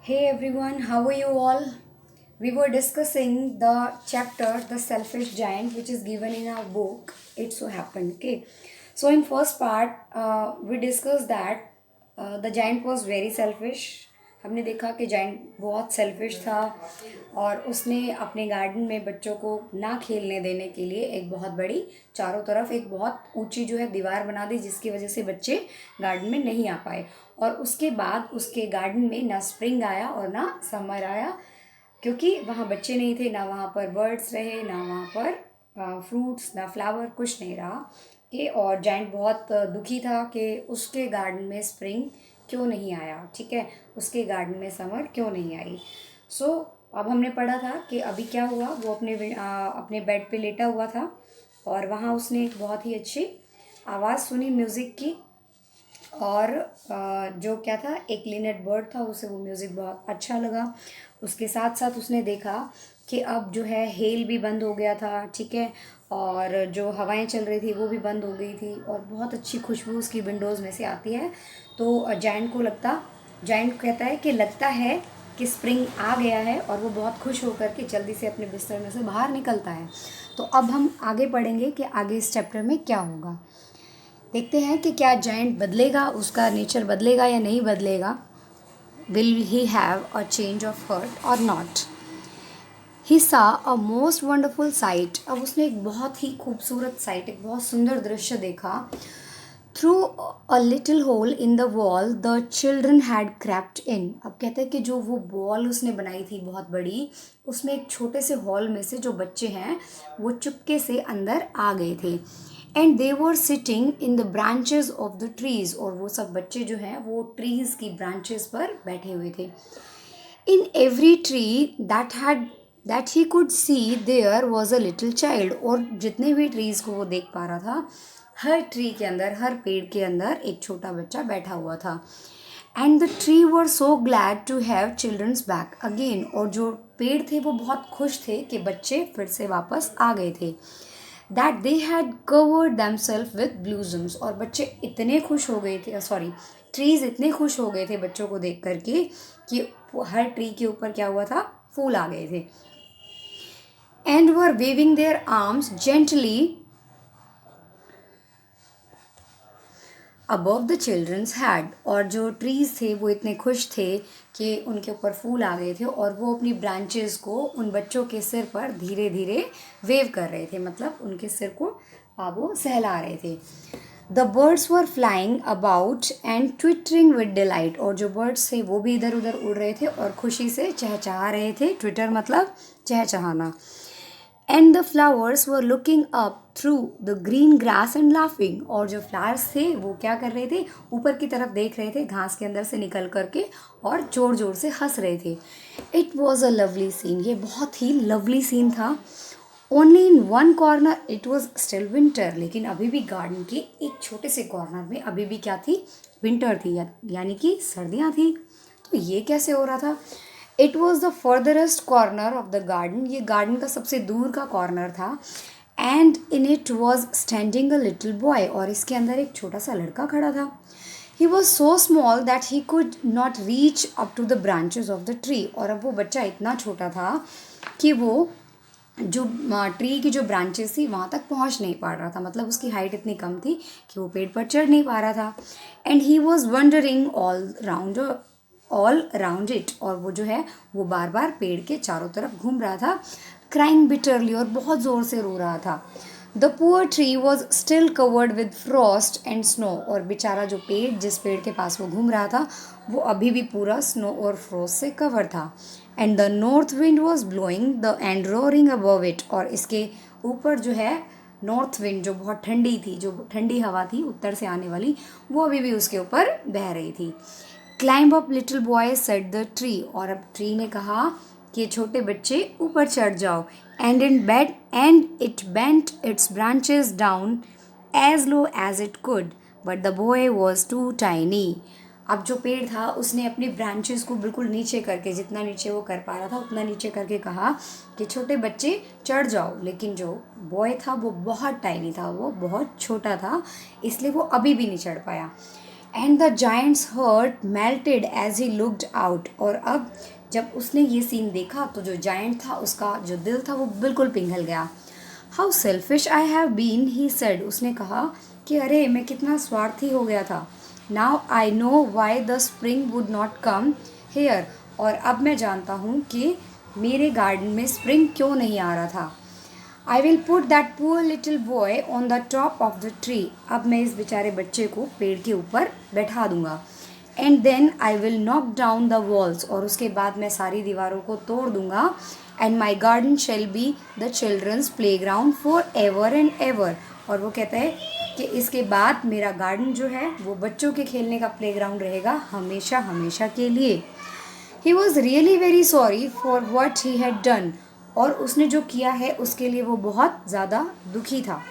Hey everyone, how are you all? We were discussing the chapter The Selfish Giant which is given in our book It So Happened. Okay. So in first part we discussed that the giant was very selfish. हमने देखा कि giant बहुत selfish था और उसने अपने garden में बच्चों को ना खेलने देने के लिए एक बहुत बड़ी चारों तरफ एक बहुत ऊंची जो है दीवार बना दी जिसकी वजह से बच्चे गार्डन में नहीं आ पाए। और उसके बाद उसके गार्डन में ना स्प्रिंग आया और ना समर आया क्योंकि वहाँ बच्चे नहीं थे, ना वहाँ पर बर्ड्स रहे, ना वहाँ पर फ्रूट्स, ना फ्लावर, कुछ नहीं रहा। कि और जाइंट बहुत दुखी था कि उसके गार्डन में स्प्रिंग क्यों नहीं आया, ठीक है, उसके गार्डन में समर क्यों नहीं आई। सो अब हमने पढ़ा था कि अभी क्या हुआ, वो अपने बेड पे लेटा हुआ था और वहाँ उसने एक बहुत ही अच्छी आवाज़ सुनी म्यूज़िक की। और जो क्या था, एक लिनेट बर्ड था, उसे वो म्यूज़िक बहुत अच्छा लगा। उसके साथ साथ उसने देखा कि अब जो है हेल भी बंद हो गया था, ठीक है, और जो हवाएं चल रही थी वो भी बंद हो गई थी और बहुत अच्छी खुशबू उसकी विंडोज़ में से आती है। तो जायंट कहता है कि लगता है कि स्प्रिंग आ गया है और वो बहुत खुश होकर के जल्दी से अपने बिस्तर में से बाहर निकलता है। तो अब हम आगे पढ़ेंगे कि आगे इस चैप्टर में क्या होगा। देखते हैं कि क्या जायंट बदलेगा, उसका नेचर बदलेगा या नहीं बदलेगा। Will he have a change of heart और not. He saw a most wonderful site. अब उसने एक बहुत ही खूबसूरत साइट, एक बहुत सुंदर दृश्य देखा। Through a little hole in the wall the children had crept in. अब कहते हैं कि जो वो वॉल उसने बनाई थी बहुत बड़ी, उसमें एक छोटे से हॉल में से जो बच्चे हैं वो चुपके से अंदर आ गए थे। And they were sitting in the branches of the trees. और वो सब बच्चे जो हैं वो ट्रीज की ब्रांचेस पर बैठे हुए थे। In every tree that he could see there was a little child. और जितने भी ट्रीज को वो देख पा रहा था, हर ट्री के अंदर, हर पेड़ के अंदर एक छोटा बच्चा बैठा हुआ था। And the tree were so glad to have children's back again. और जो पेड़ थे वो बहुत खुश थे कि बच्चे फिर से वापस आ गए थे। That they had covered themselves with blossoms. और बच्चे इतने खुश हो गए थे, सॉरी, ट्रीज इतने खुश हो गए थे बच्चों को देख करके कि हर ट्री के ऊपर क्या हुआ था, फूल आ गए थे। And were waving their arms gently above the children's head. और जो ट्रीज थे वो इतने खुश थे कि उनके ऊपर फूल आ गए थे और वो अपनी ब्रांचेस को उन बच्चों के सिर पर धीरे धीरे वेव कर रहे थे, मतलब उनके सिर को वो सहला रहे थे। The birds were flying about and twittering with delight. और जो बर्ड्स थे वो भी इधर उधर उड़ रहे थे और खुशी से चहचहा रहे थे। ट्विटर मतलब चहचहाना। And the flowers were looking up through the green grass and laughing. और जो फ्लावर्स थे वो क्या कर रहे थे, ऊपर की तरफ देख रहे थे घास के अंदर से निकल करके और जोर जोर से हंस रहे थे। It was a lovely scene. ये बहुत ही लवली सीन था। Only in one corner it was still winter. लेकिन अभी भी गार्डन के एक छोटे से कॉर्नर में अभी भी क्या थी, विंटर थी, यानी कि सर्दियाँ थी। तो ये कैसे हो रहा था। It was the farthest corner of the garden. ये गार्डन का सबसे दूर का कॉर्नर था। And in it was standing a little boy. और इसके अंदर एक छोटा सा लड़का खड़ा था। He was so small that he could not reach up to the branches of the tree. और अब वो बच्चा इतना छोटा था कि वो जो ट्री की जो ब्रांचेस थी वहाँ तक पहुँच नहीं पा रहा था, मतलब उसकी हाइट इतनी कम थी कि वो पेड़ पर चढ़ नहीं पा रहा था। And he was wondering all around it. और वो जो है वो बार बार पेड़ के चारों तरफ घूम रहा था। क्राइंग बिटरली, और बहुत ज़ोर से रो रहा था। The poor tree was still covered with Frost and snow. और बेचारा जो पेड़, जिस पेड़ के पास वो घूम रहा था, वो अभी भी पूरा स्नो और फ्रॉस्ट से कवर था। And the north wind was blowing the end roaring above it. और इसके ऊपर जो है नॉर्थ विंड, जो बहुत ठंडी थी, जो ठंडी हवा थी उत्तर से आने वाली, वो अभी भी उसके ऊपर बह रही थी। Climb up little boy said the tree. और अब ट्री ने कहा कि छोटे बच्चे ऊपर चढ़ जाओ। And it bent its branches down as low as it could, but the boy was too tiny. अब जो पेड़ था उसने अपनी ब्रांचेस को बिल्कुल नीचे करके, जितना नीचे वो कर पा रहा था उतना नीचे करके कहा कि छोटे बच्चे चढ़ जाओ। लेकिन जो बॉय था वो बहुत टाइनी था, वो बहुत छोटा था, इसलिए वो अभी भी नहीं चढ़ पाया। And the giant's heart melted as he looked out. और अब जब उसने ये सीन देखा तो जो जायंट था उसका जो दिल था वो बिल्कुल पिघल गया। How selfish I have been, he said, उसने कहा कि अरे मैं कितना स्वार्थी हो गया था। Now I know why the spring would not come here, और अब मैं जानता हूँ कि मेरे गार्डन में स्प्रिंग क्यों नहीं आ रहा था। I will put that poor little boy on the top of the tree, अब मैं इस बेचारे बच्चे को पेड़ के ऊपर बैठा दूंगा। And then I will knock down the walls, और उसके बाद मैं सारी दीवारों को तोड़ दूंगा। And my garden shall be the children's playground forever and ever, और वो कहता है कि इसके बाद मेरा गार्डन जो है वो बच्चों के खेलने का प्ले ग्राउंड रहेगा हमेशा हमेशा के लिए। He was really very sorry for what he had done, और उसने जो किया है उसके लिए वो बहुत ज़्यादा दुखी था।